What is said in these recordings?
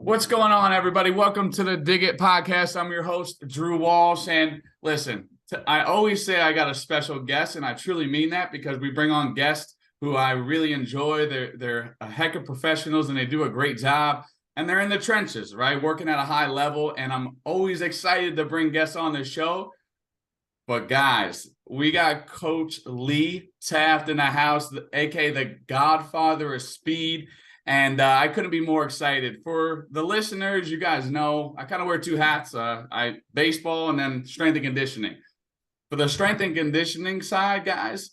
What's going on, everybody? Welcome to the Dig It podcast. I'm your host, Drew Walsh. And listen, I always say I got a special guest, and I truly mean that because we bring on guests who I really enjoy. They're a heck of professionals, and they do a great job. And they're in the trenches, right? Working at a high level. And I'm always excited to bring guests on this show. But guys, we got Coach Lee Taft in the house, aka the Godfather of Speed. And I couldn't be more excited. For the listeners, you guys know I kind of wear two hats. I baseball and then strength and conditioning. For the strength and conditioning side, guys,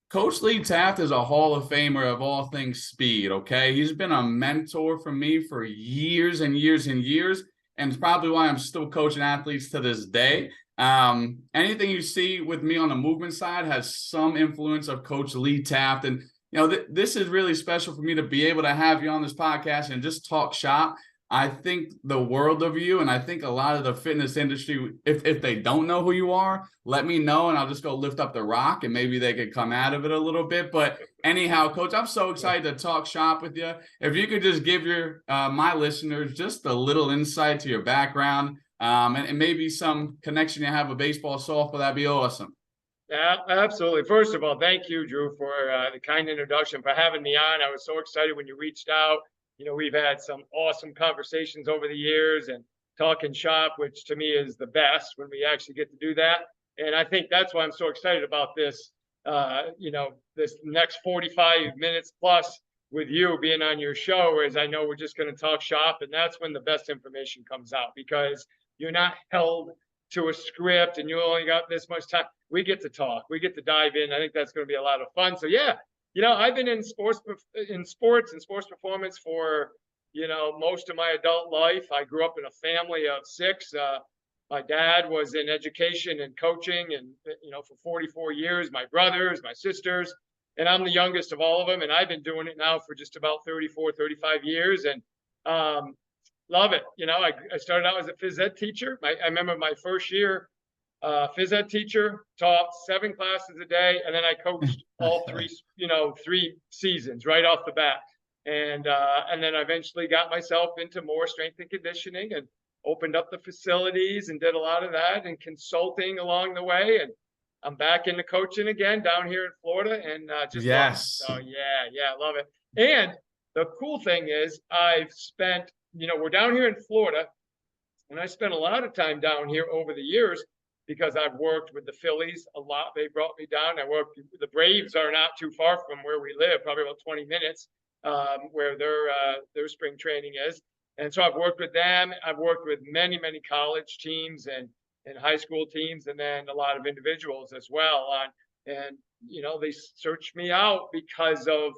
Coach Lee Taft is a Hall of Famer of all things speed, okay? He's been a mentor for me for years and years and years, and it's probably why I'm still coaching athletes to this day. Anything you see with me on the movement side has some influence of Coach Lee Taft. And this is really special for me to be able to have you on this podcast and just talk shop. I think the world of you, and I think a lot of the fitness industry, if they don't know who you are, let me know, and I'll just go lift up the rock, and maybe they could come out of it a little bit. But anyhow, Coach, I'm so excited to talk shop with you. If you could just give my listeners just a little insight to your background, and maybe some connection you have with baseball, softball, that'd be awesome. Yeah, absolutely. First of all, thank you, Drew, for the kind introduction, for having me on. I was so excited when you reached out. We've had some awesome conversations over the years and talking shop, which to me is the best when we actually get to do that. And I think that's why I'm so excited about this, this next 45 minutes plus with you being on your show, as I know we're just going to talk shop. And that's when the best information comes out, because you're not held to a script and you only got this much time. We get to talk, we get to dive in. I think that's going to be a lot of fun. So yeah, I've been in sports and sports performance for, most of my adult life. I grew up in a family of six. My dad was in education and coaching and, for 44 years, my brothers, my sisters, and I'm the youngest of all of them. And I've been doing it now for just about 34, 35 years. And, love it. I started out as a phys ed teacher. I remember my first year, phys ed teacher, taught 7 classes a day, and then I coached all 3 seasons right off the bat. And then I eventually got myself into more strength and conditioning and opened up the facilities and did a lot of that and consulting along the way. And I'm back into coaching again down here in Florida, and just yes. love it. So yeah, love it. And the cool thing is I've spent, we're down here in Florida, and I spent a lot of time down here over the years because I've worked with the Phillies a lot. They brought me down. The Braves are not too far from where we live, probably about 20 minutes, where their spring training is. And so I've worked with them. I've worked with many, many college teams and high school teams, and then a lot of individuals as well. And they searched me out because of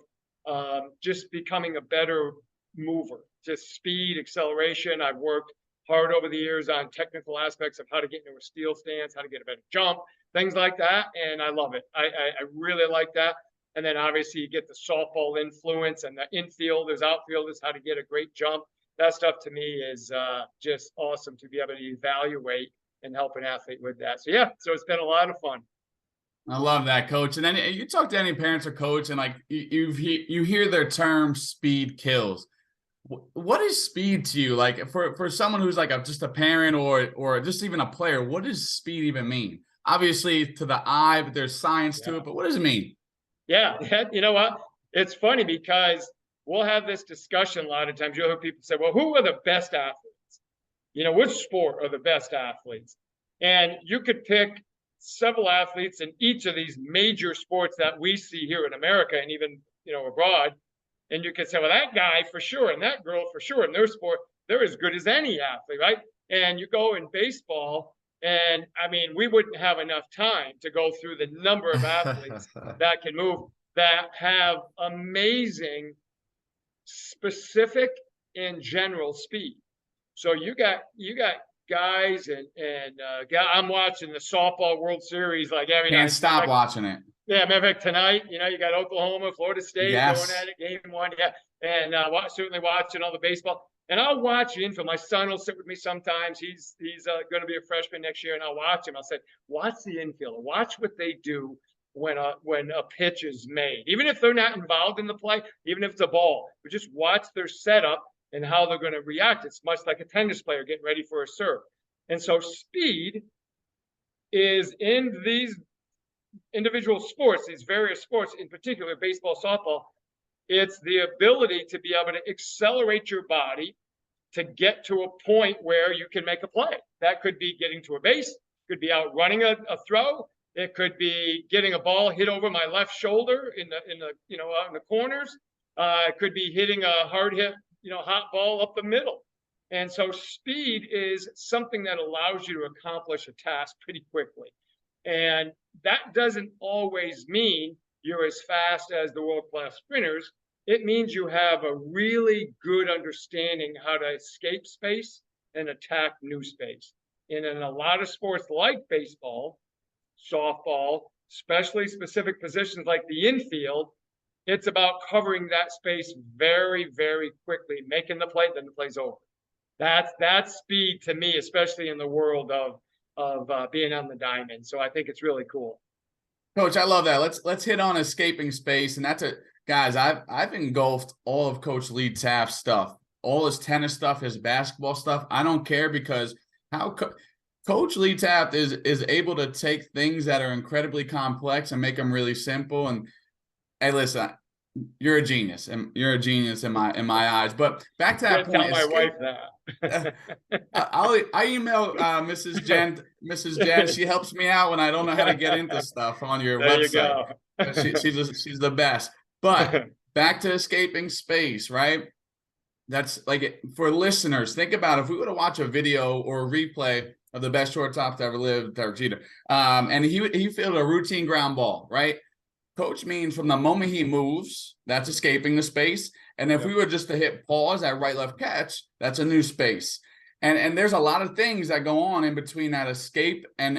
just becoming a better mover, just speed, acceleration. I've worked hard over the years on technical aspects of how to get into a steal stance, how to get a better jump, things like that. And I love it. I really like that. And then obviously you get the softball influence and the infielders, outfielders, how to get a great jump. That stuff to me is just awesome to be able to evaluate and help an athlete with that. So yeah, so it's been a lot of fun. I love that, Coach. And then you talk to any parents or coach, and like you hear their term "speed kills." What is speed to you? Like for someone who's like just a parent or just even a player, what does speed even mean? Obviously to the eye, but there's science to it. But what does it mean? Yeah, you know what? It's funny because we'll have this discussion a lot of times. You'll hear people say, "Well, who are the best athletes? Which sport are the best athletes?" And you could pick several athletes in each of these major sports that we see here in America and even, abroad. And you could say, well, that guy for sure, and that girl for sure, in their sport, they're as good as any athlete, right? And you go in baseball, and I mean, we wouldn't have enough time to go through the number of athletes that can move, that have amazing specific and general speed. So you got guys and I'm watching the softball World Series like every night. Can't stop watching it. Yeah, matter of fact, tonight, you got Oklahoma, Florida State going at it, game 1. Yeah, and certainly watching all the baseball. And I'll watch the infield. My son will sit with me sometimes. He's going to be a freshman next year, and I'll watch him. I'll say, watch the infield. Watch what they do when a pitch is made. Even if they're not involved in the play, even if it's a ball, but just watch their setup and how they're going to react. It's much like a tennis player getting ready for a serve. And so speed is in these individual sports, these various sports, in particular baseball, softball, it's the ability to be able to accelerate your body to get to a point where you can make a play. That could be getting to a base, could be outrunning a throw, it could be getting a ball hit over my left shoulder in the out in the corners. It could be hitting a hard hit, hot ball up the middle. And so speed is something that allows you to accomplish a task pretty quickly. And that doesn't always mean you're as fast as the world-class sprinters. It means you have a really good understanding how to escape space and attack new space. And in a lot of sports like baseball, softball, especially specific positions like the infield, it's about covering that space very, very quickly, making the play, then the play's over. That's speed to me, especially in the world of being on the diamond. So I think it's really cool. Coach, I love that. Let's hit on escaping space, and that's guys. I've engulfed all of Coach Lee Taft's stuff, all his tennis stuff, his basketball stuff. I don't care, because how Coach Lee Taft is able to take things that are incredibly complex and make them really simple. And hey, listen, you're a genius, and you're a genius in my eyes. But back to that point, tell my wife that. I email Mrs. Jen. She helps me out when I don't know how to get into stuff on your website. She's the best. But back to escaping space, right? That's like, for listeners, think about if we were to watch a video or a replay of the best shortstop to ever live, Derek Jeter, and he fielded a routine ground ball, right? Coach means from the moment he moves, that's escaping the space. And if we were just to hit pause at right, left catch, that's a new space. And there's a lot of things that go on in between that escape and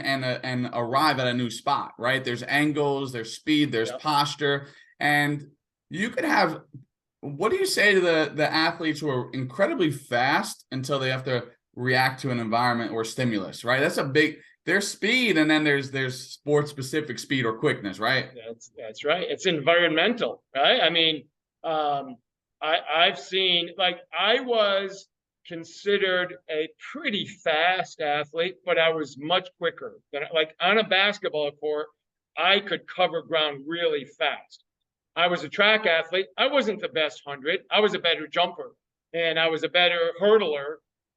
arrive at a new spot, right? There's angles, there's speed, there's posture. And you could have, what do you say to the athletes who are incredibly fast until they have to react to an environment or stimulus, right? That's a big, there's speed, and then there's sport specific speed or quickness, right? That's right. It's environmental, right? I mean, I've seen, like, I was considered a pretty fast athlete, but I was much quicker than, like, on a basketball court, I could cover ground really fast. I was a track athlete. I wasn't the best 100. I was a better jumper, and I was a better hurdler.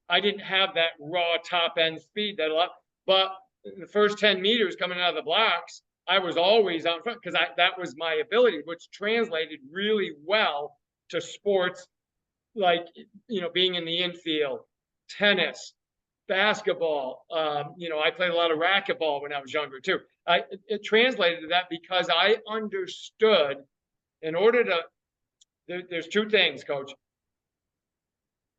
I didn't have that raw top end speed that a lot. But in the first 10 meters coming out of the blocks, I was always out front because that was my ability, which translated really well to sports like, being in the infield, tennis, basketball. I played a lot of racquetball when I was younger too. It translated to that because I understood, in order to, there's two things, Coach.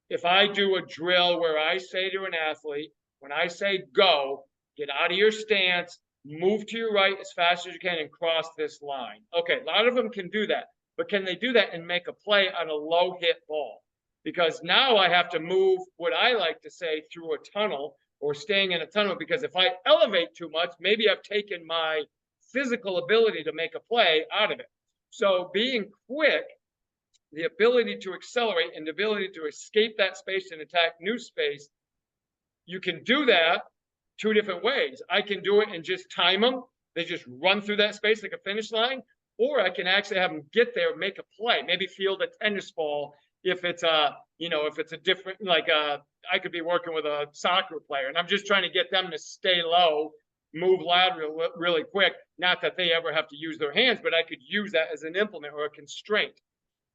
If I do a drill where I say to an athlete, when I say go, get out of your stance, move to your right as fast as you can, and cross this line. Okay, a lot of them can do that, but can they do that and make a play on a low hit ball? Because now I have to move, what I like to say, through a tunnel or staying in a tunnel, because if I elevate too much, maybe I've taken my physical ability to make a play out of it. So being quick, the ability to accelerate and the ability to escape that space and attack new space, you can do that two different ways. I can do it and just time them. They just run through that space like a finish line, or I can actually have them get there, make a play, maybe field a tennis ball. If it's a different, like I could be working with a soccer player and I'm just trying to get them to stay low, move lateral really quick. Not that they ever have to use their hands, but I could use that as an implement or a constraint.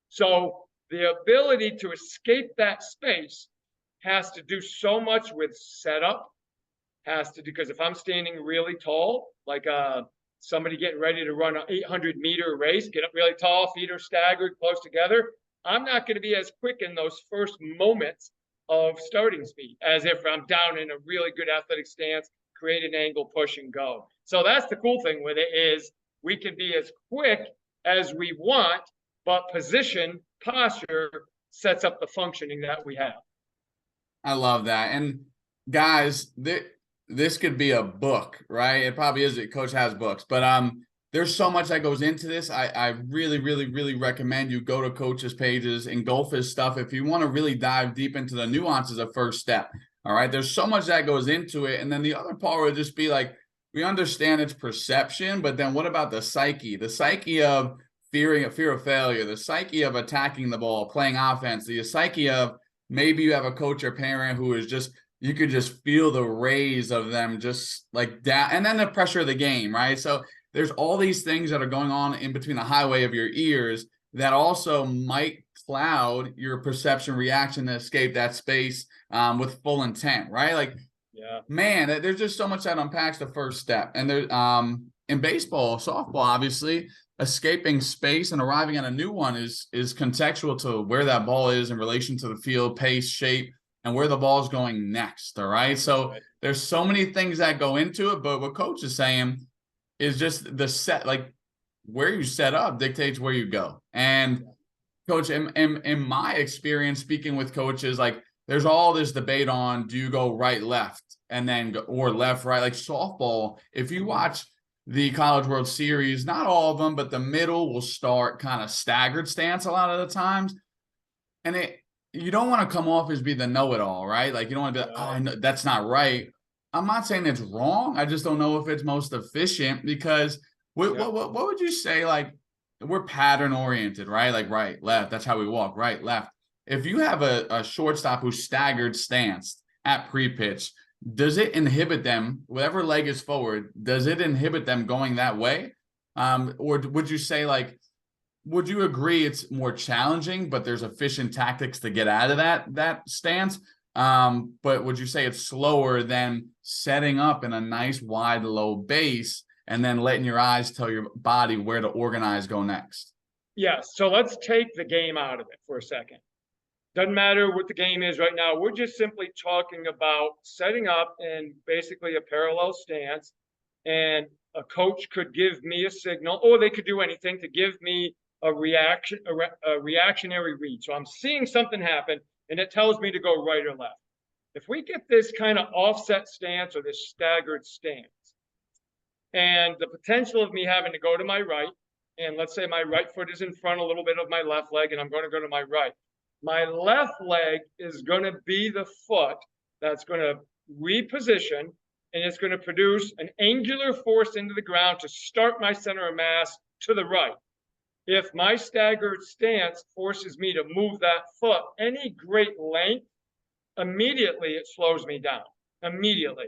So the ability to escape that space has to do so much with setup, because if I'm standing really tall, like somebody getting ready to run an 800-meter race, get up really tall, feet are staggered, close together, I'm not going to be as quick in those first moments of starting speed as if I'm down in a really good athletic stance, create an angle, push and go. So that's the cool thing with it, is we can be as quick as we want, but position, posture sets up the functioning that we have. I love that. And guys, this could be a book, right? It probably is. Coach has books, but there's so much that goes into this. I really, really, really recommend you go to coaches' pages, engulf his stuff if you want to really dive deep into the nuances of First Step. All right. There's so much that goes into it. And then the other part would just be like, we understand its perception, but then what about the psyche? The psyche of fear of failure, the psyche of attacking the ball, playing offense, the psyche of maybe you have a coach or parent who is just, you could just feel the rays of them just like down, and then the pressure of the game, right? So there's all these things that are going on in between the highway of your ears that also might cloud your perception reaction to escape that space with full intent, right? Like, Yeah. man, there's just so much that unpacks the First Step. And there, in baseball, softball, obviously, escaping space and arriving at a new one is contextual to where that ball is in relation to the field, pace, shape, and where the ball is going next. All right. So there's so many things that go into it, but what coach is saying is just the set, like where you set up dictates where you go. And coach, in my experience, speaking with coaches, like there's all this debate on, do you go right, left, and then go, or left, right, like softball. If you watch the College World Series, not all of them, but the middle will start kind of staggered stance a lot of the times. And you don't want to come off as be the know-it-all, right? Like you don't want to be like, oh, no, that's not right. I'm not saying it's wrong. I just don't know if it's most efficient because what would you say? Like we're pattern oriented, right? Like right, left. That's how we walk. Right, left. If you have a shortstop who's staggered stance at pre-pitch, does it inhibit them? Whatever leg is forward, does it inhibit them going that way? Or would you say like, would you agree it's more challenging, but there's efficient tactics to get out of that stance? But would you say it's slower than setting up in a nice wide low base and then letting your eyes tell your body where to organize go next? Yes. So let's take the game out of it for a second. Doesn't matter what the game is right now. We're just simply talking about setting up in basically a parallel stance, and a coach could give me a signal, or they could do anything to give me a reactionary read. So I'm seeing something happen, and it tells me to go right or left. If we get this kind of offset stance or this staggered stance, and the potential of me having to go to my right, and let's say my right foot is in front a little bit of my left leg, and I'm going to go to my right. My left leg is going to be the foot that's going to reposition, and it's going to produce an angular force into the ground to start my center of mass to the right. If my staggered stance forces me to move that foot any great length, immediately it slows me down. Immediately.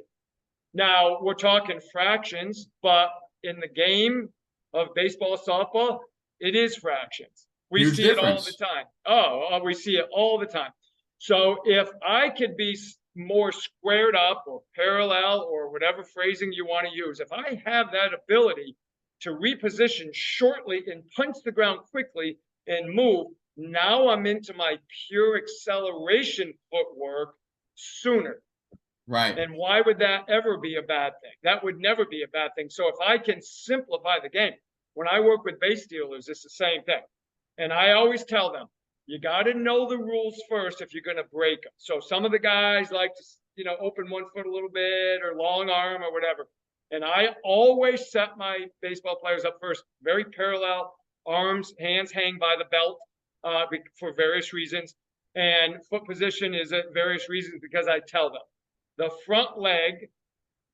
Now, we're talking fractions, but in the game of baseball, softball, it is fractions. We Huge see difference. it all the time. Oh, we see it all the time. So if I could be more squared up or parallel or whatever phrasing you want to use, if I have that ability to reposition shortly and punch the ground quickly and move, now I'm into my pure acceleration footwork sooner. Right. And why would that ever be a bad thing? That would never be a bad thing. So if I can simplify the game, when I work with base dealers, it's the same thing. And I always tell them, you got to know the rules first if you're going to break them. So some of the guys like to, open one foot a little bit or long arm or whatever. And I always set my baseball players up first, very parallel, arms, hands hang by the belt for various reasons. And foot position is at various reasons because I tell them the front leg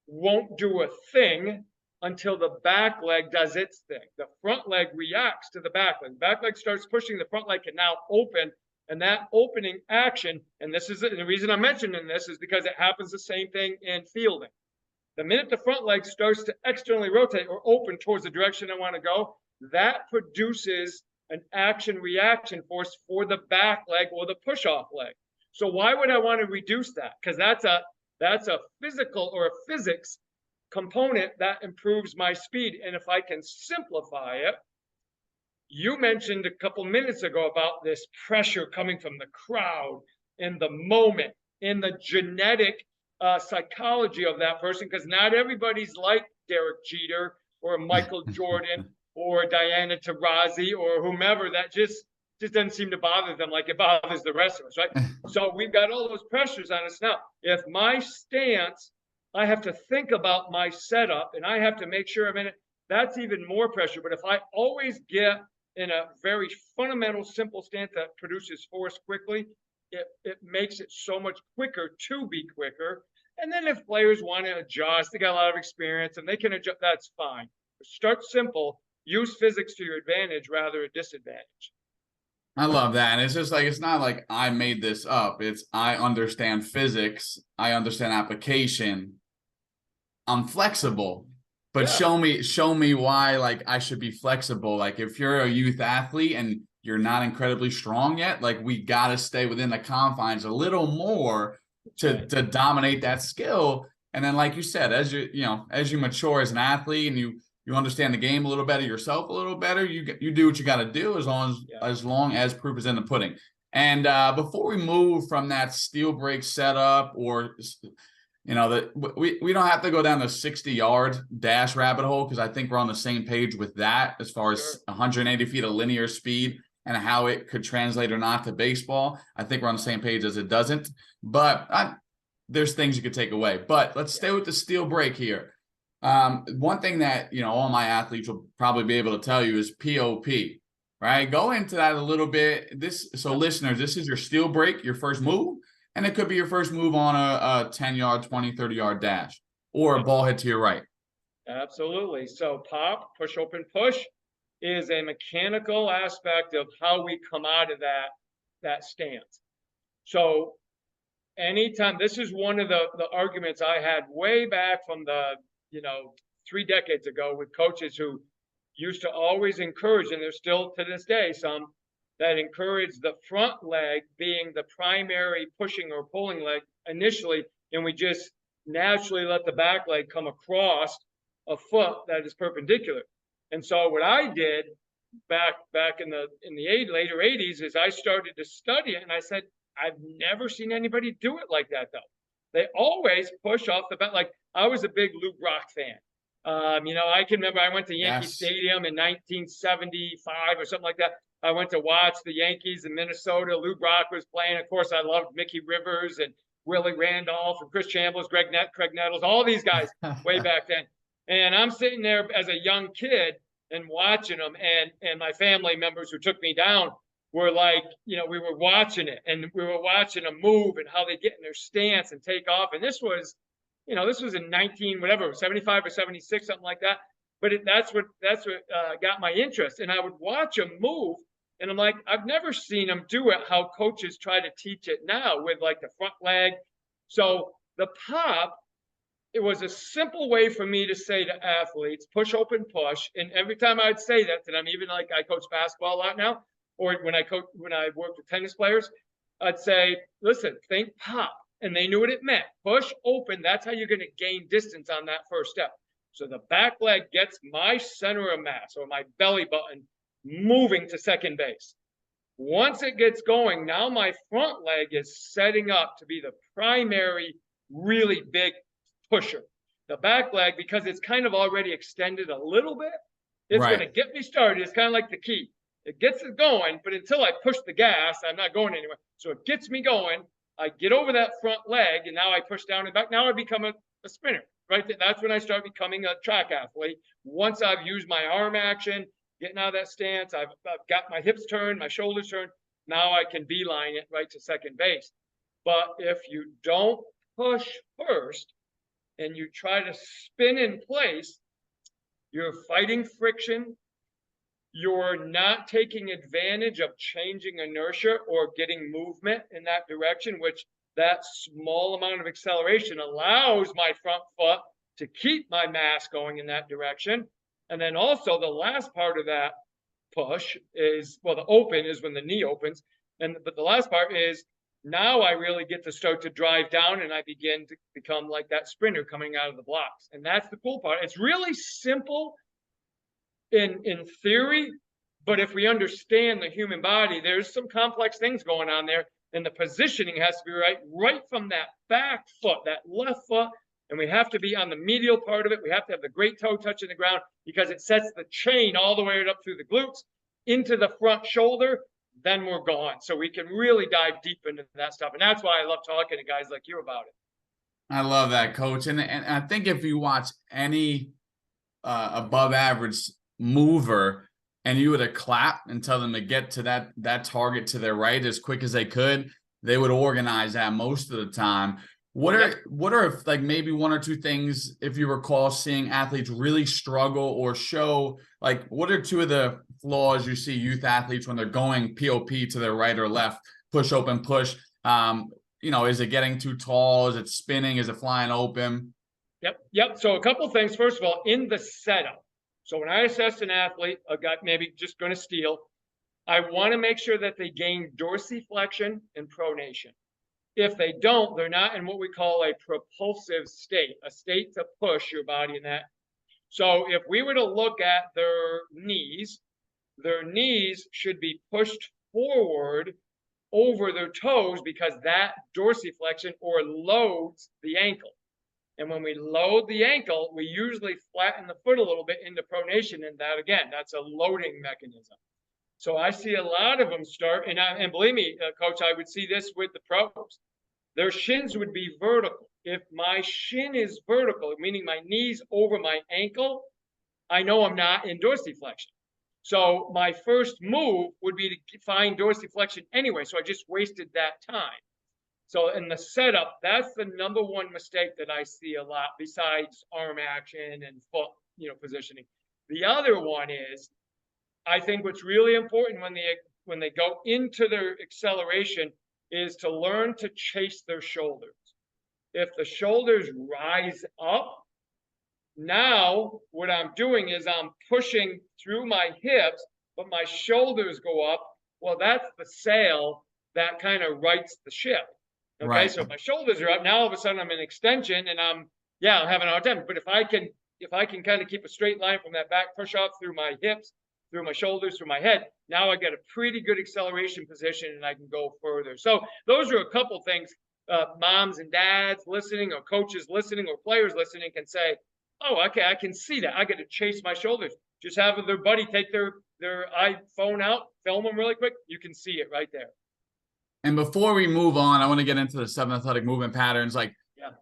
won't do a thing until the back leg does its thing. The front leg reacts to the back leg. The back leg starts pushing, the front leg can now open, and that opening action, and this is the reason I'm mentioning this is because it happens the same thing in fielding. The minute the front leg starts to externally rotate or open towards the direction I want to go, that produces an action-reaction force for the back leg or the push-off leg. So why would I want to reduce that? Because that's a physical or a physics component that improves my speed. And if I can simplify it, you mentioned a couple minutes ago about this pressure coming from the crowd in the moment, in the genetic psychology of that person, because not everybody's like Derek Jeter or Michael Jordan or Diana Taurasi or whomever. That just doesn't seem to bother them like it bothers the rest of us, right? So we've got all those pressures on us now. If my stance, I have to think about my setup, and I have to make sure I'm in it. that's even more pressure. But if I always get in a very fundamental, simple stance that produces force quickly, it makes it so much quicker to be quicker. And then if players want to adjust, they got a lot of experience and they can adjust, that's fine. Start simple, use physics to your advantage rather a disadvantage. I love that. And it's just like, it's not like I made this up. It's I understand physics, I understand application, I'm flexible. But Yeah, show me why like I should be flexible. Like if you're a youth athlete and you're not incredibly strong yet, like we gotta stay within the confines a little more right. to dominate that skill. And then, like you said, as as you mature as an athlete and you understand the game a little better yourself a little better, you do what you got to do as long as proof is in the pudding. And before we move from that steel break setup, or that we don't have to go down the 60-yard dash rabbit hole, because I think we're on the same page with that as far Sure. as 180 feet of linear speed and how it could translate or not to baseball. I think we're on the same page as it doesn't. But there's things you could take away. But let's stay with the steel break here. One thing that all my athletes will probably be able to tell you is POP, right? Go into that a little bit. Listeners, this is your steel break, your first move, and it could be your first move on a 10-yard, 20, 30-yard dash, or a ball hit to your right. Absolutely. So pop, push, open, push is a mechanical aspect of how we come out of that stance. So anytime, this is one of the arguments I had way back from the 3 decades ago with coaches who used to always encourage, and there's still to this day some that encourage the front leg being the primary pushing or pulling leg initially, and we just naturally let the back leg come across a foot that is perpendicular. And so what I did back in the later 80s is I started to study it, and I said, I've never seen anybody do it like that though. They always push off the bat. Like I was a big Lou Brock fan. I can remember I went to Yankee Stadium in 1975 or something like that. I went to watch the Yankees in Minnesota. Lou Brock was playing. Of course, I loved Mickey Rivers and Willie Randolph and Chris Chambliss, Craig Nettles, all these guys way back then. And I'm sitting there as a young kid and watching them, and my family members who took me down were like, we were watching it, and we were watching them move and how they get in their stance and take off. And this was in 75 or 76, something like that. But that's what got my interest. And I would watch them move, and I'm like, I've never seen them do it how coaches try to teach it now with like the front leg. So the pop, it was a simple way for me to say to athletes, push, open, push. And every time I'd say that to them, even like I coach basketball a lot now, or when I worked with tennis players, I'd say, listen, think pop. And they knew what it meant. Push, open, that's how you're going to gain distance on that first step. So the back leg gets my center of mass, or my belly button, moving to second base. Once it gets going, now my front leg is setting up to be the primary, really big pusher. The back leg, because it's kind of already extended a little bit, it's going to get me started. It's kind of like the key. It gets it going, but until I push the gas, I'm not going anywhere. So it gets me going. I get over that front leg, and now I push down and back. Now I become a sprinter, right? That's when I start becoming a track athlete. Once I've used my arm action, getting out of that stance, I've got my hips turned, my shoulders turned. Now I can beeline it right to second base. But if you don't push first and you try to spin in place, you're fighting friction. You're not taking advantage of changing inertia or getting movement in that direction, which that small amount of acceleration allows my front foot to keep my mass going in that direction. And then also the last part of that push is, well, the open is when the knee opens. But the last part is now I really get to start to drive down, and I begin to become like that sprinter coming out of the blocks. And that's the cool part. It's really simple in theory, but if we understand the human body, there's some complex things going on there, and the positioning has to be right from that back foot, that left foot, and we have to be on the medial part of it. We have to have the great toe touching the ground, because it sets the chain all the way up through the glutes into the front shoulder. Then we're gone. So we can really dive deep into that stuff, and that's why I love talking to guys like you about it. I love that, Coach. And I think if you watch any above average mover, and you were to clap and tell them to get to that target to their right as quick as they could, they would organize that most of the time. What are like maybe one or two things, if you recall, seeing athletes really struggle or show, like what are two of the flaws you see youth athletes when they're going POP to their right or left, push open push? Is it getting too tall? Is it spinning? Is it flying open? Yep. So a couple of things. First of all, in the setup. So when I assess an athlete, a guy maybe just going to steal, I want to make sure that they gain dorsiflexion and pronation. If they don't, they're not in what we call a propulsive state, a state to push your body in that. So if we were to look at their knees should be pushed forward over their toes because that dorsiflexion or loads the ankle. And when we load the ankle, we usually flatten the foot a little bit into pronation. And that, again, that's a loading mechanism. So I see a lot of them start, and believe me, Coach, I would see this with the pros. Their shins would be vertical. If my shin is vertical, meaning my knee's over my ankle, I know I'm not in dorsiflexion. So my first move would be to find dorsiflexion anyway. So I just wasted that time. So in the setup, that's the number one mistake that I see a lot besides arm action and foot, positioning. The other one is, I think what's really important when they go into their acceleration is to learn to chase their shoulders. If the shoulders rise up, now what I'm doing is I'm pushing through my hips, but my shoulders go up. Well, that's the sail that kind of rights the ship. Okay, right. So if my shoulders are up, now all of a sudden I'm in extension and I'm having a hard time. But if I can kind of keep a straight line from that back push up through my hips, through my shoulders, through my head, now I get a pretty good acceleration position and I can go further. So those are a couple things moms and dads listening, or coaches listening, or players listening can say, oh, okay, I can see that. I got to chase my shoulders. Just have their buddy take their iPhone out, film them really quick. You can see it right there. And before we move on, I want to get into the 7 athletic movement patterns. Like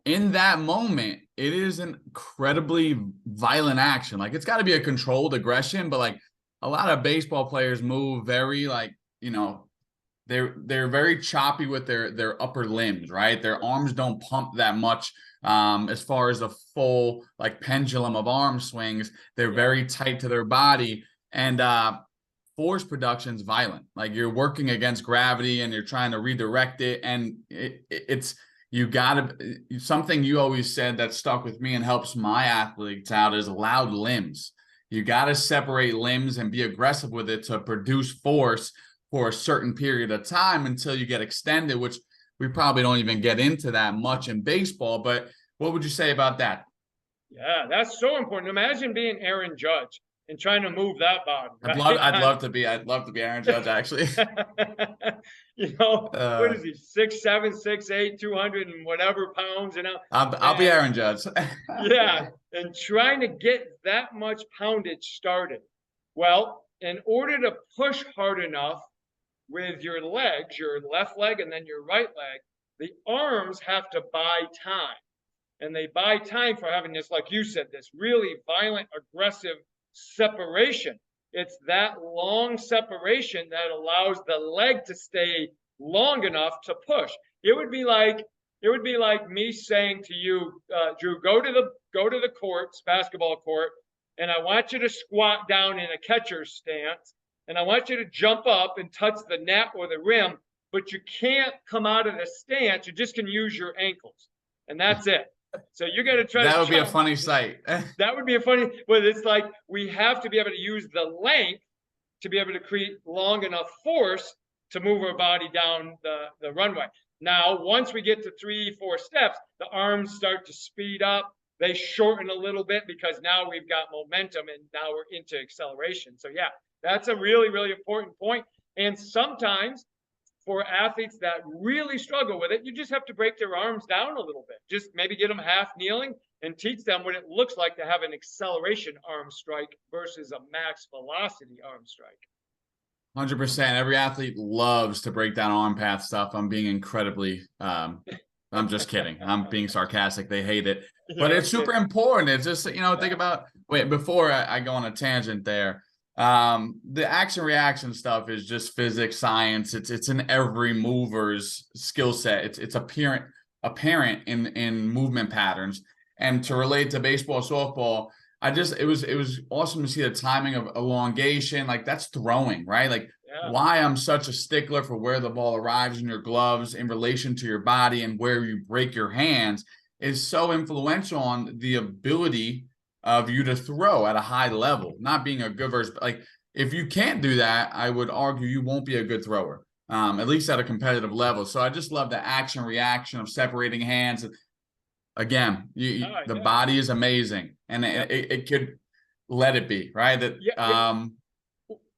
in that moment, it is an incredibly violent action. Like it's got to be a controlled aggression, but like a lot of baseball players move very they're very choppy with their upper limbs, right? Their arms don't pump that much as far as a full like pendulum of arm swings. They're very tight to their body, and force production's violent. Like you're working against gravity and you're trying to redirect it, and it's something you always said that stuck with me and helps my athletes out is loud limbs. You got to separate limbs and be aggressive with it to produce force for a certain period of time until you get extended, which we probably don't even get into that much in baseball. But what would you say about that? Yeah, that's so important. Imagine being Aaron Judge and trying to move that body. I'd love to be Aaron Judge, actually. What is he? 6'7", 6'8", 200 and whatever pounds, I'll be Aaron Judge. Yeah, and trying to get that much poundage started. Well, in order to push hard enough with your legs, your left leg and then your right leg, the arms have to buy time. And they buy time for having this, like you said, this really violent, aggressive separation. It's that long separation that allows the leg to stay long enough to push. It would be like me saying to you, Drew, go to the courts, basketball court, and I want you to squat down in a catcher's stance, and I want you to jump up and touch the net or the rim, but you can't come out of the stance. You just can use your ankles, and that's it. So you got to try. That would be a funny sight. That would be a funny. Well, it's like we have to be able to use the length to be able to create long enough force to move our body down the runway. Now, once we get to 3-4 steps, the arms start to speed up. They shorten a little bit because now we've got momentum and now we're into acceleration. So yeah, that's a really, really important point. And sometimes for athletes that really struggle with it, you just have to break their arms down a little bit. Just maybe get them half kneeling and teach them what it looks like to have an acceleration arm strike versus a max velocity arm strike. 100%. Every athlete loves to break down arm path stuff. I'm being incredibly, I'm just kidding. I'm being sarcastic. They hate it, but it's super important. It's just, think about Wait, before I go on a tangent there, the action reaction stuff is just physics, science. It's in every mover's skill set. It's apparent in movement patterns. And to relate to baseball, softball, it was awesome to see the timing of elongation. Like that's throwing, right? Like Yeah. why I'm such a stickler for where the ball arrives in your gloves in relation to your body and where you break your hands is so influential on the ability of you to throw at a high level, not being a good versus like if you can't do that, I would argue you won't be a good thrower, at least at a competitive level. So I just love the action reaction of separating hands. Again, the Yeah. body is amazing, and it could let it be right. That Yeah.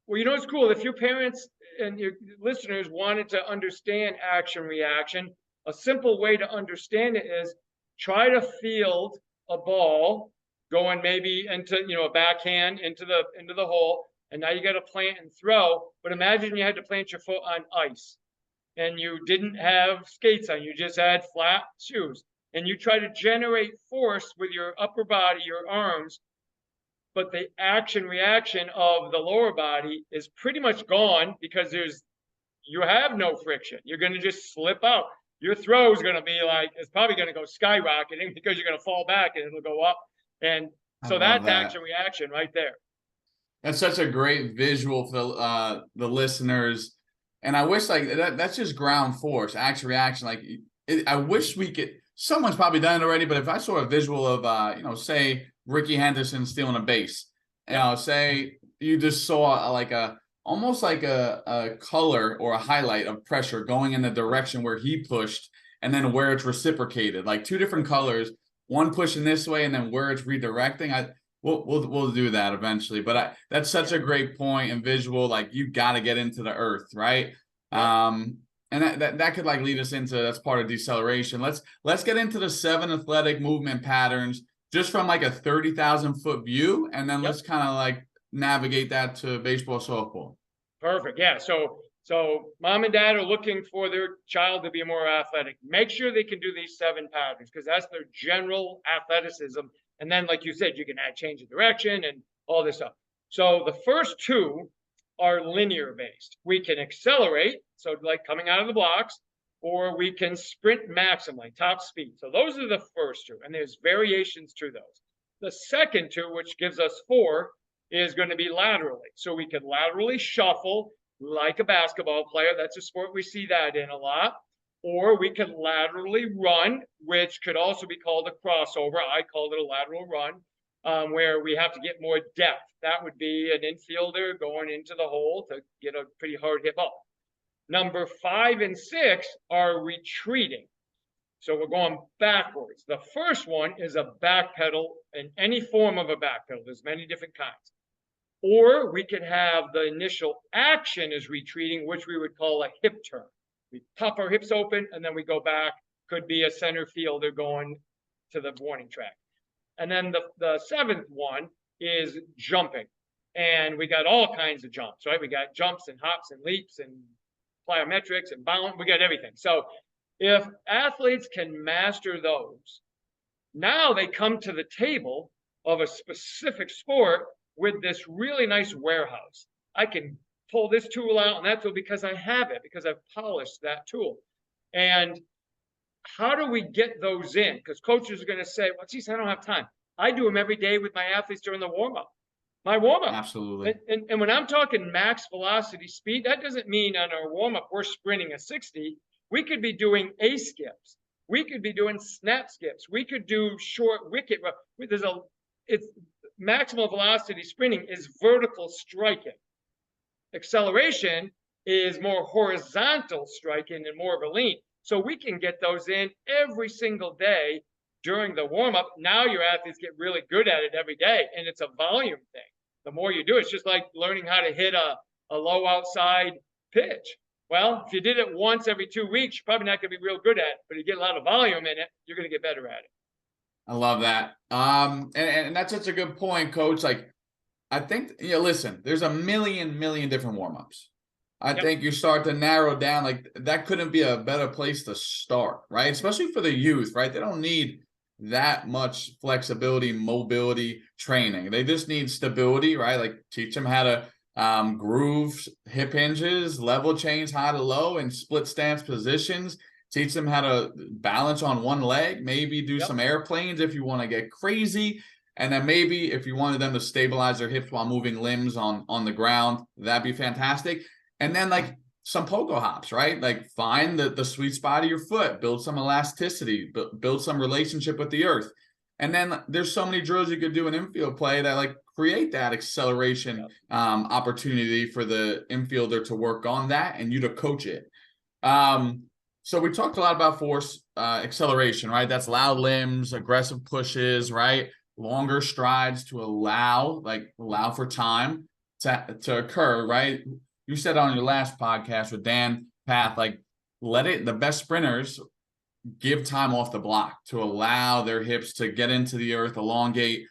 Well, you know what's cool? If your parents and your listeners wanted to understand action reaction, a simple way to understand it is try to field a ball going maybe into, a backhand into the hole, and now you got to plant and throw. But imagine you had to plant your foot on ice and you didn't have skates on, you just had flat shoes, and you try to generate force with your upper body, your arms, but the action reaction of the lower body is pretty much gone because you have no friction. You're going to just slip out. Your throw is going to be like, it's probably going to go skyrocketing because you're going to fall back and it'll go up. And I so love that's that. action reaction right there. That's such a great visual for the listeners, and I wish like that's just ground force, action reaction. Like I wish we could. Someone's probably done it already, but if I saw a visual of say Ricky Henderson stealing a base, Yep. say you just saw like almost like a color or a highlight of pressure going in the direction where he pushed, and then where it's reciprocated, like two different colors, one pushing this way and then where it's redirecting. We'll do that eventually, but that's such a great point and visual. Like you got to get into the earth, right? Yep. And that could like lead us into that's part of deceleration. Let's get into the 7 athletic movement patterns just from like a 30,000-foot view, and then Yep. let's kind of like navigate that to baseball, softball. Perfect. Yeah. So mom and dad are looking for their child to be more athletic. Make sure they can do these 7 patterns because that's their general athleticism. And then, like you said, you can add change of direction and all this stuff. So the first 2 are linear based. We can accelerate, so like coming out of the blocks, or we can sprint maximally, top speed. So those are the first 2, and there's variations to those. The second 2, which gives us 4, is going to be laterally. So we can laterally shuffle like a basketball player. That's a sport we see that in a lot. Or we can laterally run, which could also be called a crossover. I called it a lateral run, where we have to get more depth. That would be an infielder going into the hole to get a pretty hard hit ball. Number 5 and 6 are retreating. So we're going backwards. The first one is a back pedal in any form of a back pedal. There's many different kinds. Or we could have the initial action is retreating, which we would call a hip turn. We pop our hips open and then we go back. Could be a center fielder going to the warning track. And then the 7th one is jumping. And we got all kinds of jumps, right? We got jumps and hops and leaps and plyometrics and bound. We got everything. So if athletes can master those, now they come to the table of a specific sport with this really nice warehouse. I can pull this tool out and that tool because I have it, because I've polished that tool. And how do we get those in? Because coaches are going to say, well, geez, I don't have time. I do them every day with my athletes during the warm-up. My warm-up. Absolutely. And when I'm talking max velocity speed, that doesn't mean on our warm-up we're sprinting a 60. We could be doing A skips. We could be doing snap skips. We could do short wicket. It's maximal velocity sprinting is vertical striking. Acceleration is more horizontal striking and more of a lean. So we can get those in every single day during the warm-up. Now your athletes get really good at it every day, and it's a volume thing. The more you do, it's just like learning how to hit a low outside pitch. Well, if you did it once every 2 weeks, you're probably not going to be real good at it. But if you get a lot of volume in it, you're going to get better at it. I love that. And that's such a good point, Coach. Like, I think, listen, there's a million different warm-ups. I think you start to narrow down, like that couldn't be a better place to start, right? Especially for the youth, right? They don't need that much flexibility, mobility training. They just need stability, right? Like teach them how to groove hip hinges, level change high to low, and split stance positions. Teach them how to balance on one leg, maybe do some airplanes if you want to get crazy. And then maybe if you wanted them to stabilize their hips while moving limbs on the ground, that'd be fantastic. And then like some pogo hops, right? Like find the sweet spot of your foot, build some elasticity, build some relationship with the earth. And then there's so many drills you could do in infield play that like create that acceleration opportunity for the infielder to work on that and you to coach it. So we talked a lot about force acceleration, right? That's loud limbs, aggressive pushes, right? Longer strides to allow for time to occur, right? You said on your last podcast with Dan Path, like the best sprinters give time off the block to allow their hips to get into the earth, elongate.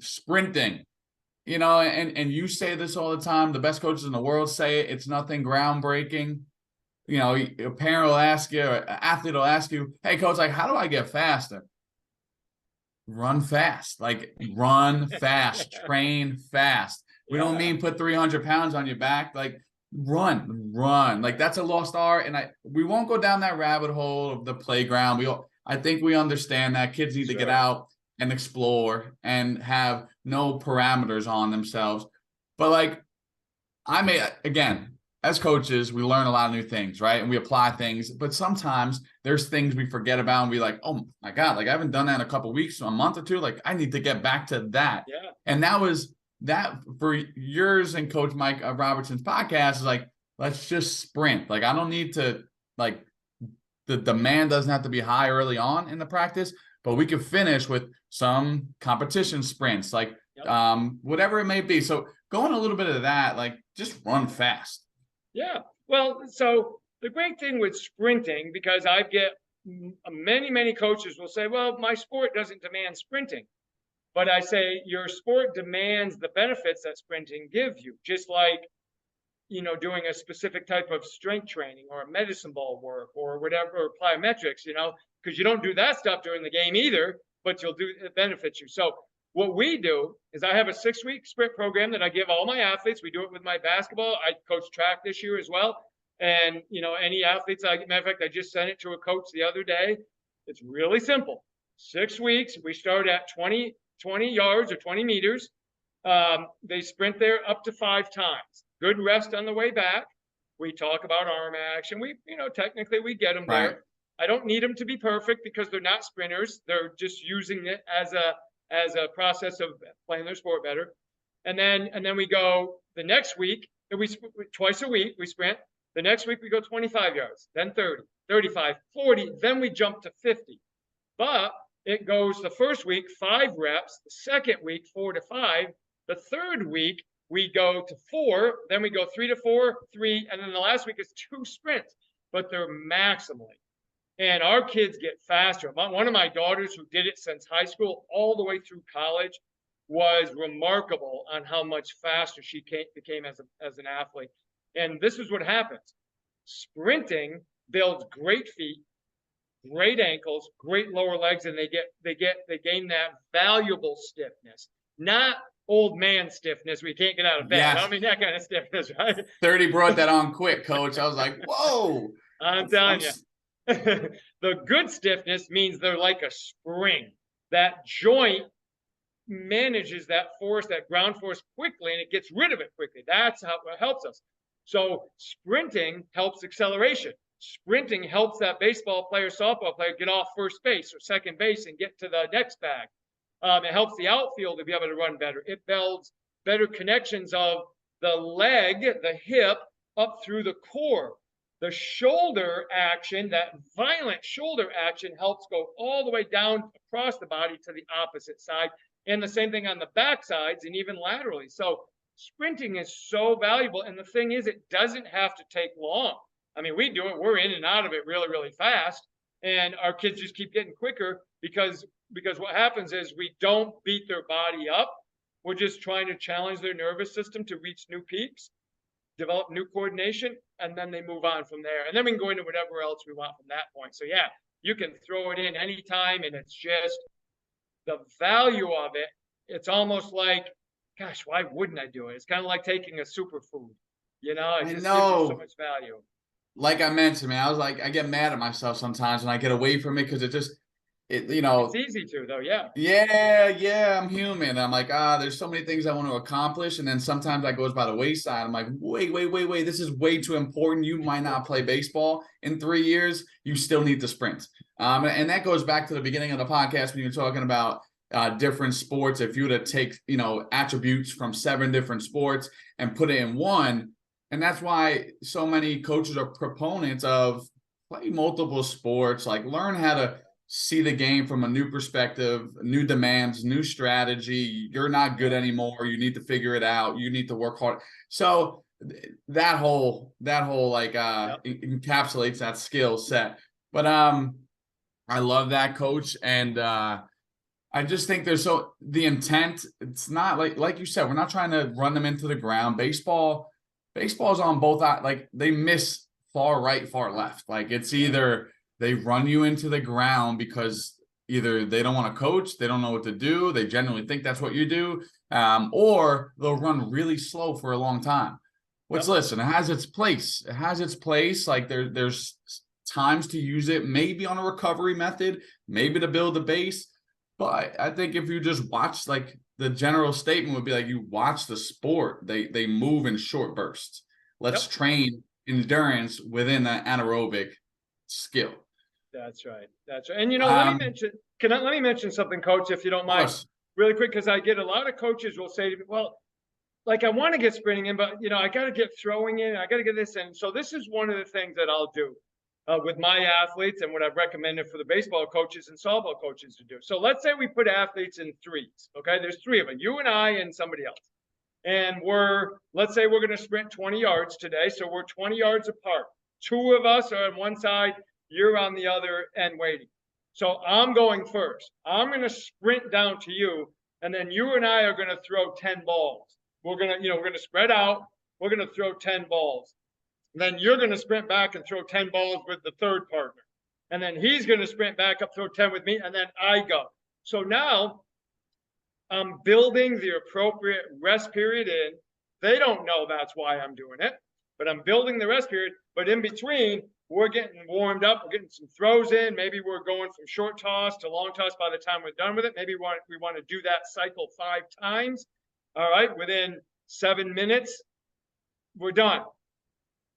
Sprinting, and you say this all the time. The best coaches in the world say it. It's nothing groundbreaking. A parent will ask you, or an athlete will ask you, hey, coach, like, how do I get faster? Run fast, run fast, train fast. We don't mean put 300 pounds on your back, like run. Like that's a lost art. And we won't go down that rabbit hole of the playground. I think we understand that kids need to get out and explore and have no parameters on themselves. But again, as coaches, we learn a lot of new things, right? And we apply things, but sometimes there's things we forget about and we like, oh my God, like I haven't done that in a couple of weeks, a month or two. Like I need to get back to that. Yeah. And that was that for yours and Coach Mike Robertson's podcast is like, let's just sprint. Like I don't need to the demand doesn't have to be high early on in the practice, but we can finish with some competition sprints, whatever it may be. So going a little bit of that, like just run fast. Yeah. Well, so the great thing with sprinting, because I get many coaches will say, well, my sport doesn't demand sprinting. But I say your sport demands the benefits that sprinting gives you, just like, doing a specific type of strength training or medicine ball work or whatever, or plyometrics, because you don't do that stuff during the game either, but it benefits you. So what we do is I have a 6-week sprint program that I give all my athletes. We do it with my basketball. I coach track this year as well. And, any athletes, matter of fact, I just sent it to a coach the other day. It's really simple. 6 weeks. We start at 20 yards or 20 meters. They sprint there up to 5 times. Good rest on the way back. We talk about arm action. Technically we get them there. Right. I don't need them to be perfect because they're not sprinters. They're just using it as a process of playing their sport better. And then we go the next week, and we twice a week we sprint. The next week we go 25 yards, then 30, 35, 40, then we jump to 50. But it goes the first week 5 reps, the second week 4 to 5, the third week we go to 4, then we go 3 to 4, 3, and then the last week is 2 sprints, but they're maximally. And our kids get faster. One of my daughters who did it since high school all the way through college was remarkable on how much faster she became as an athlete. And this is what happens. Sprinting builds great feet, great ankles, great lower legs, and they gain that valuable stiffness, not old man stiffness. We can't get out of bed. Yes. I don't mean that kind of stiffness, right? 30 brought that on quick, coach. I was like, whoa. I'm telling you. The good stiffness means they're like a spring. That joint manages that force, that ground force quickly, and it gets rid of it quickly. That's how it helps us. So sprinting helps acceleration. Sprinting helps that baseball player, softball player get off first base or second base and get to the next bag. It helps the outfield to be able to run better. It builds better connections of the leg, the hip, up through the core. The shoulder action, that violent shoulder action, helps go all the way down across the body to the opposite side. And the same thing on the back sides and even laterally. So sprinting is so valuable. And the thing is, it doesn't have to take long. I mean, we do it. We're in and out of it really, really fast. And our kids just keep getting quicker because what happens is we don't beat their body up. We're just trying to challenge their nervous system to reach new peaks, develop new coordination, and then they move on from there. And then we can go into whatever else we want from that point. So yeah, You can throw it in anytime, and it's just the value of it. It's almost like, gosh, why wouldn't I do it? It's kind of like taking a superfood, it I just gives you so know. much value. Like I mentioned, man, I was like, I get mad at myself sometimes when I get away from it because It's easy to, though. Yeah. I'm human. I'm like, there's so many things I want to accomplish. And then sometimes that goes by the wayside. I'm like, wait. This is way too important. You might not play baseball in 3 years. You still need to sprint. And that goes back to the beginning of the podcast when you're talking about different sports. If you were to take, attributes from 7 different sports and put it in one, and that's why so many coaches are proponents of play multiple sports, like learn how to see the game from a new perspective, new demands, new strategy. You're not good anymore. You need to figure it out. You need to work hard. So that whole like Yep. encapsulates that skill set. But I love that, coach. And I just think the intent, it's not like you said, we're not trying to run them into the ground. Baseball's on both, like they miss far right, far left. Like it's either they run you into the ground because either they don't want to coach, they don't know what to do, they genuinely think that's what you do, or they'll run really slow for a long time. Which, Yep. listen, it has its place. It has its place. Like there's times to use it, maybe on a recovery method, maybe to build the base. But I think if you just watch, like the general statement would be like, you watch the sport, they move in short bursts. Let's Yep. train endurance within an anaerobic skill. That's right. That's right. And let me Um, mention, let me mention something, Coach, if you don't of mind, course. really quick, because I get a lot of coaches will say to me, well, like I want to get sprinting in, but I got to get throwing in, I got to get this in. So this is one of the things that I'll do with my athletes, and what I've recommended for the baseball coaches and softball coaches to do. So let's say we put athletes in threes. Okay, there's 3 of them, you and I and somebody else, and let's say we're going to sprint 20 yards today. So we're 20 yards apart. 2 of us are on one side, you're on the other end waiting. So I'm going first. I'm going to sprint down to you, and then you and I are going to throw 10 balls. We're going to spread out. We're going to throw 10 balls. And then you're going to sprint back and throw 10 balls with the third partner. And then he's going to sprint back up, throw 10 with me, and then I go. So now I'm building the appropriate rest period in. They don't know that's why I'm doing it, but I'm building the rest period. But in between, we're getting warmed up. We're getting some throws in. Maybe we're going from short toss to long toss by the time we're done with it. Maybe we want to do that cycle 5 times. All right, within 7 minutes, we're done.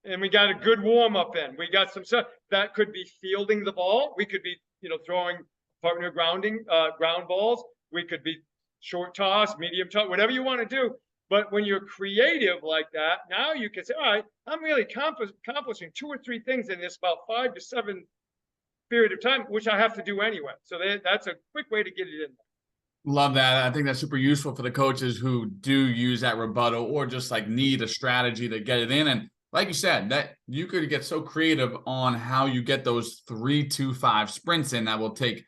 And we got a good warm up in. We got some stuff that could be fielding the ball. We could be, throwing partner ground balls. We could be short toss, medium toss, whatever you want to do. But when you're creative like that, now you can say, all right, I'm really accomplishing 2 or 3 things in this about 5 to 7 period of time, which I have to do anyway. So that's a quick way to get it in there. Love that. I think that's super useful for the coaches who do use that rebuttal or just like need a strategy to get it in. And like you said, that you could get so creative on how you get those 3 to 5 sprints in that will take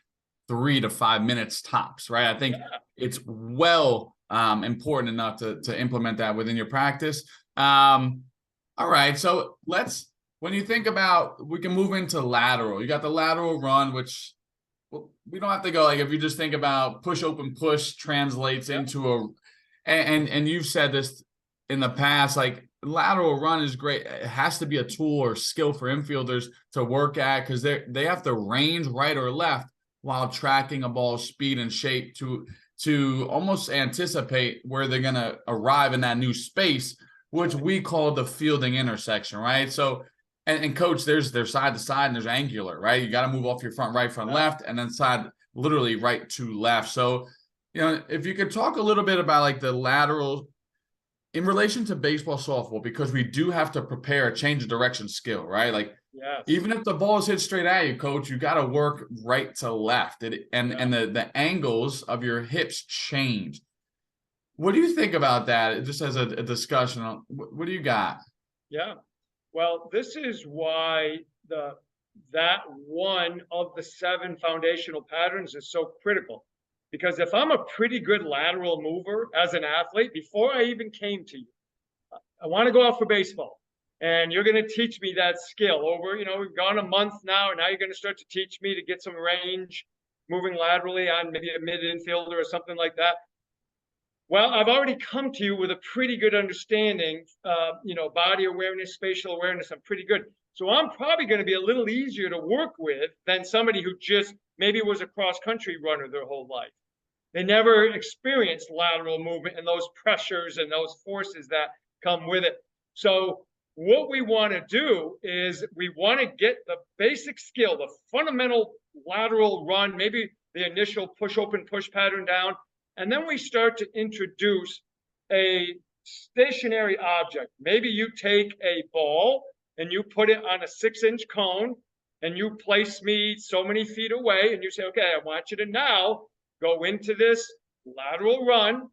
3 to 5 minutes tops, right? I think it's important enough to implement that within your practice. All right. So when you think about, we can move into lateral. You got the lateral run, which we don't have to go, like, if you just think about push, open, push translates into and you've said this in the past, like lateral run is great. It has to be a tool or skill for infielders to work at because they have to range right or left while tracking a ball's speed and shape to almost anticipate where they're going to arrive in that new space, which we call the fielding intersection, right? So, and coach, there's side to side and there's angular, right? You got to move off your front right, front left, and then side literally right to left. So, if you could talk a little bit about like the lateral in relation to baseball, softball, because we do have to prepare a change of direction skill, right? Like, even if the ball is hit straight at you, coach, you got to work right to left. And the angles of your hips change. What do you think about that? Just as a discussion, what do you got? Yeah. Well, this is why that one of the 7 foundational patterns is so critical. Because if I'm a pretty good lateral mover as an athlete, before I even came to you, I want to go out for baseball. And you're going to teach me that skill over, we've gone a month now, and now you're going to start to teach me to get some range moving laterally on maybe a mid infielder or something like that. Well, I've already come to you with a pretty good understanding, body awareness, spatial awareness. I'm pretty good. So I'm probably going to be a little easier to work with than somebody who just maybe was a cross-country runner their whole life. They never experienced lateral movement and those pressures and those forces that come with it. So what we want to do is we want to get the basic skill, the fundamental lateral run, maybe the initial push open, push pattern down. And then we start to introduce a stationary object. Maybe you take a ball and you put it on a 6-inch cone and you place me so many feet away and you say, okay, I want you to now go into this lateral run.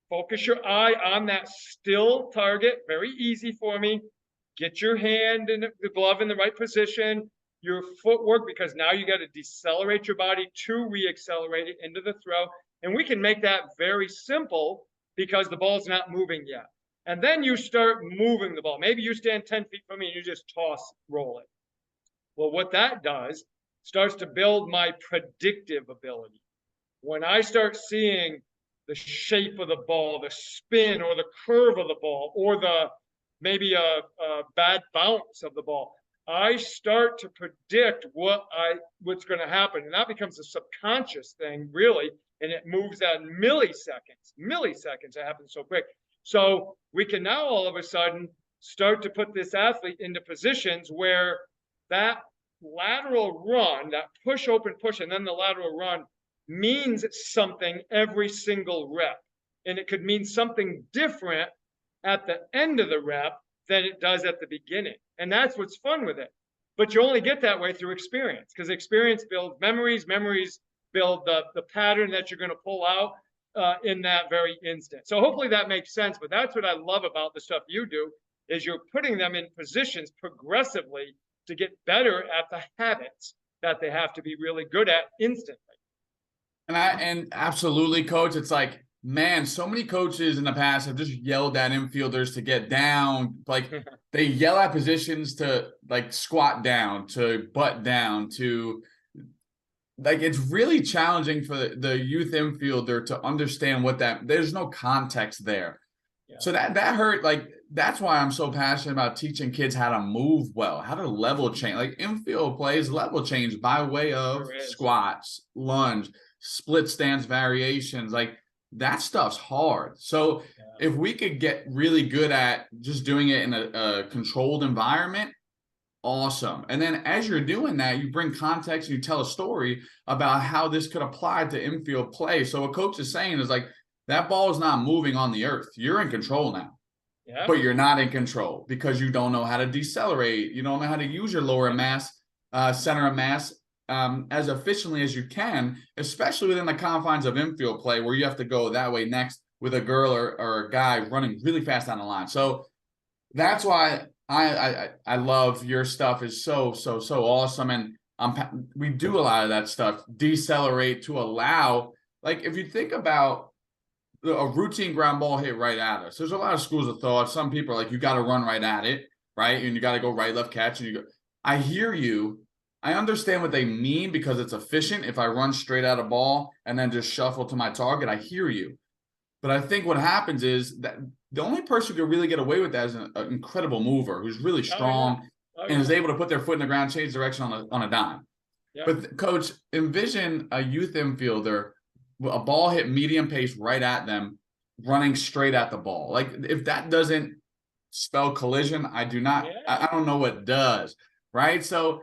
Focus your eye on that still target. Very easy for me. Get your hand in the glove in the right position. Your footwork, because now you got to decelerate your body to re-accelerate it into the throw. And we can make that very simple because the ball's not moving yet. And then you start moving the ball. Maybe you stand 10 feet from me and you just roll it. Well, what that does starts to build my predictive ability. When I start seeing the shape of the ball, the spin or the curve of the ball, or maybe a bad bounce of the ball, I start to predict what's going to happen. And that becomes a subconscious thing, really. And it moves at milliseconds. It happens so quick. So we can now all of a sudden start to put this athlete into positions where that lateral run, that push, open, push, and then the lateral run means something every single rep. And it could mean something different at the end of the rep than it does at the beginning. And that's what's fun with it. But you only get that way through experience, because experience builds memories. Memories build the pattern that you're going to pull out in that very instant. So hopefully that makes sense. But that's what I love about the stuff you do, is you're putting them in positions progressively to get better at the habits that they have to be really good at instantly. And absolutely, coach. It's like, man, so many coaches in the past have just yelled at infielders to get down. Like they yell at positions to like squat down, to butt down, to like, it's really challenging for the youth infielder to understand there's no context there. Yeah. So that hurt. Like, that's why I'm so passionate about teaching kids how to move well, how to level change. Like infield plays level change by way of squats, lunge, split stance variations. Like that stuff's hard. So if we could get really good at just doing it in a controlled environment, awesome. And then as you're doing that, you bring context and you tell a story about how this could apply to infield play. So what coach is saying is like, that ball is not moving on the earth. You're in control now. Yeah. But you're not in control because you don't know how to decelerate. You don't know how to use your lower mass, center of mass as efficiently as you can, especially within the confines of infield play where you have to go that way next with a girl or a guy running really fast down the line. So that's why I love your stuff. Is so awesome. And we do a lot of that stuff, decelerate to allow, like if you think about a routine ground ball hit right at us, there's a lot of schools of thought. Some people are like, you got to run right at it, right? And you got to go right, left catch. And I hear you. I understand what they mean because it's efficient. If I run straight at a ball and then just shuffle to my target, I hear you. But I think what happens is that the only person who can really get away with that is an incredible mover who's really strong and is able to put their foot in the ground, change direction on a dime. Yeah. But coach, envision a youth infielder, a ball hit medium pace right at them, running straight at the ball. Like if that doesn't spell collision, I don't know what does, right? So,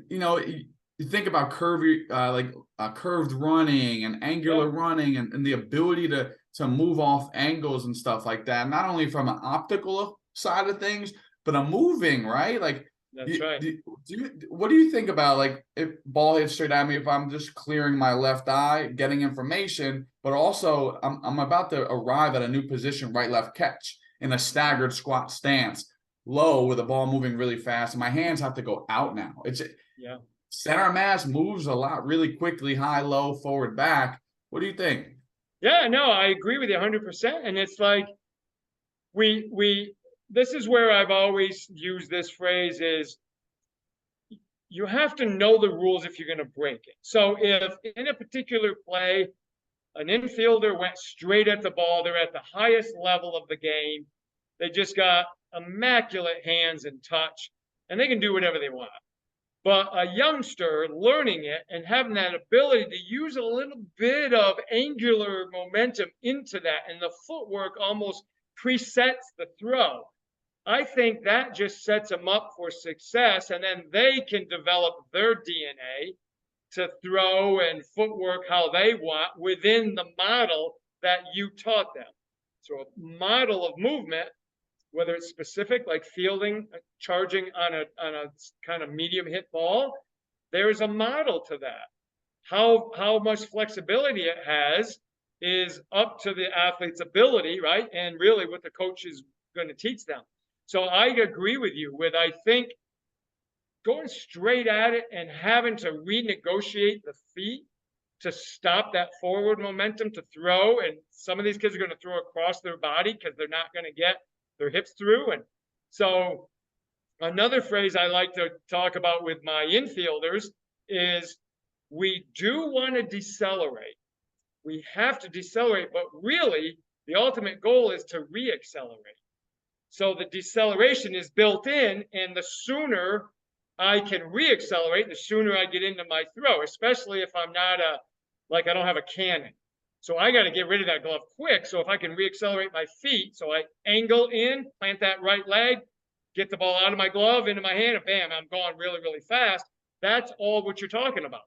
you think about curved running and angular running and the ability to move off angles and stuff like that, not only from an optical side of things, but a moving, right? Like, that's right. What do you think about, like, if ball hits straight at me, if I'm just clearing my left eye, getting information, but also I'm about to arrive at a new position, right, left catch in a staggered squat stance, low with the ball moving really fast, and my hands have to go out now. Center mass moves a lot really quickly, high, low, forward, back. What do you think? Yeah, no, I agree with you 100%. And it's like we this is where I've always used this phrase is you have to know the rules if you're going to break it. So if in a particular play, an infielder went straight at the ball, they're at the highest level of the game, they just got immaculate hands and touch, and they can do whatever they want. But a youngster learning it and having that ability to use a little bit of angular momentum into that, and the footwork almost presets the throw. I think that just sets them up for success, and then they can develop their DNA to throw and footwork how they want within the model that you taught them. So a model of movement, whether it's specific like fielding, charging on a kind of medium hit ball, there's a model to that. How much flexibility it has is up to the athlete's ability, right? And really what the coach is going to teach them. So I agree with you with, I think, going straight at it and having to renegotiate the feet to stop that forward momentum to throw. And some of these kids are going to throw across their body because they're not going to get their hips through. And so another phrase I like to talk about with my infielders is we do want to decelerate. We have to decelerate, but really the ultimate goal is to re-accelerate. So the deceleration is built in, and the sooner I can re-accelerate, the sooner I get into my throw, especially if I'm not I don't have a cannon. So I got to get rid of that glove quick. So if I can re-accelerate my feet, so I angle in, plant that right leg, get the ball out of my glove, into my hand, and bam, I'm going really, really fast. That's all what you're talking about.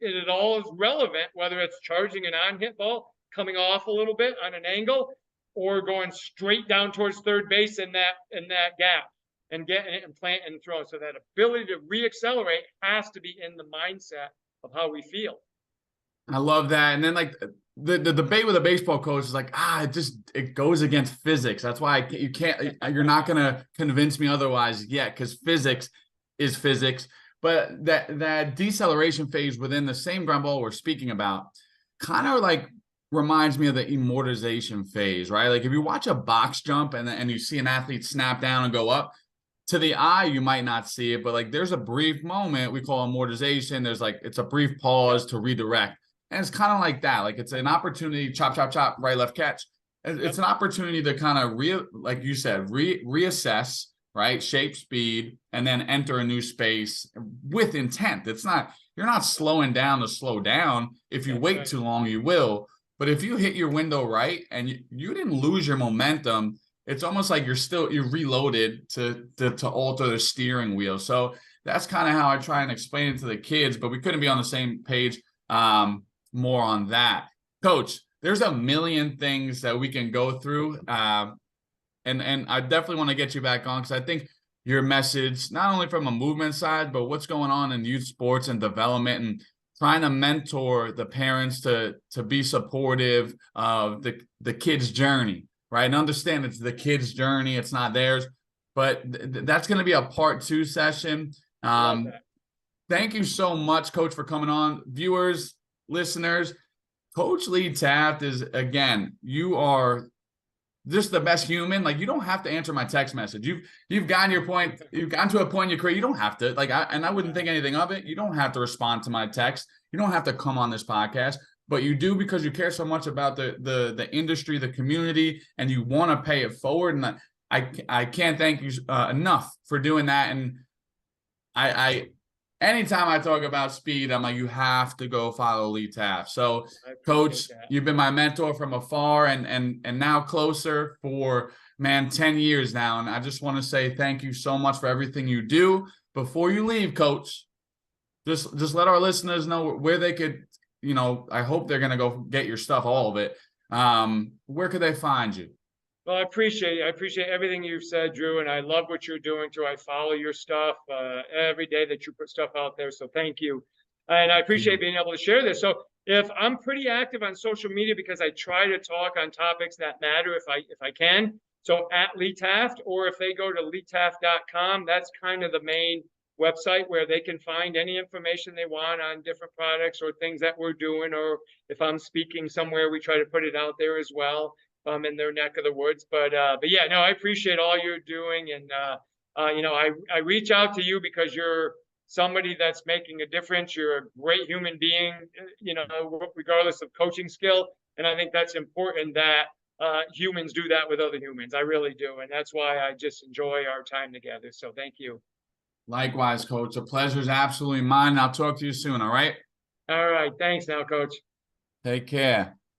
It all is relevant, whether it's charging an on-hit ball, coming off a little bit on an angle, or going straight down towards third base in that gap and getting it and plant and throw. So that ability to re-accelerate has to be in the mindset of how we feel. I love that. And then like the debate with a baseball coach is like, it goes against physics. That's why you're not going to convince me otherwise yet, because physics is physics. But that deceleration phase within the same ground ball we're speaking about kind of like reminds me of the immortalization phase, right? Like if you watch a box jump and you see an athlete snap down and go up, to the eye, you might not see it, but like there's a brief moment we call amortization. It's a brief pause to redirect. And it's kind of like that. Like it's an opportunity, chop, chop, chop, right, left catch. It's an opportunity to kind of like you said, reassess, right? Shape, speed, and then enter a new space with intent. You're not slowing down to slow down. If you wait too long, you will. But if you hit your window right and you didn't lose your momentum, it's almost like you're reloaded to alter the steering wheel. So that's kind of how I try and explain it to the kids, but we couldn't be on the same page more on that. Coach, there's a million things that we can go through. And I definitely want to get you back on because I think your message, not only from a movement side, but what's going on in youth sports and development and trying to mentor the parents to be supportive of the kids' journey, right? And understand it's the kids' journey, it's not theirs. But that's going to be a part 2 session. Thank you so much, Coach, for coming on. Viewers, listeners, Coach Lee Taft is, again, you are just the best human. Like, you don't have to answer my text message. You've gotten your point. You've gotten to a point in your career. You don't have to. I wouldn't think anything of it. You don't have to respond to my text. You don't have to come on this podcast, but you do because you care so much about the industry, the community, and you want to pay it forward. And I can't thank you enough for doing that. And anytime I talk about speed, I'm like, you have to go follow Lee Taft. So, Coach, you've been my mentor from afar and now closer for, 10 years now. And I just want to say thank you so much for everything you do. Before you leave, Coach, just let our listeners know where they could, I hope they're going to go get your stuff, all of it. Where could they find you? Well, I appreciate everything you've said, Drew, and I love what you're doing too. I follow your stuff every day that you put stuff out there. So thank you. And I appreciate being able to share this. So if I'm pretty active on social media because I try to talk on topics that matter if I can. So at Lee Taft, or if they go to leetaft.com, that's kind of the main website where they can find any information they want on different products or things that we're doing, or if I'm speaking somewhere, we try to put it out there as well. in their neck of the woods. But yeah, no, I appreciate all you're doing. And, you know, I reach out to you because you're somebody that's making a difference. You're a great human being, you know, regardless of coaching skill. And I think that's important that humans do that with other humans. I really do. And that's why I just enjoy our time together. So thank you. Likewise, Coach. The pleasure is absolutely mine. I'll talk to you soon. All right. All right. Thanks now, Coach. Take care.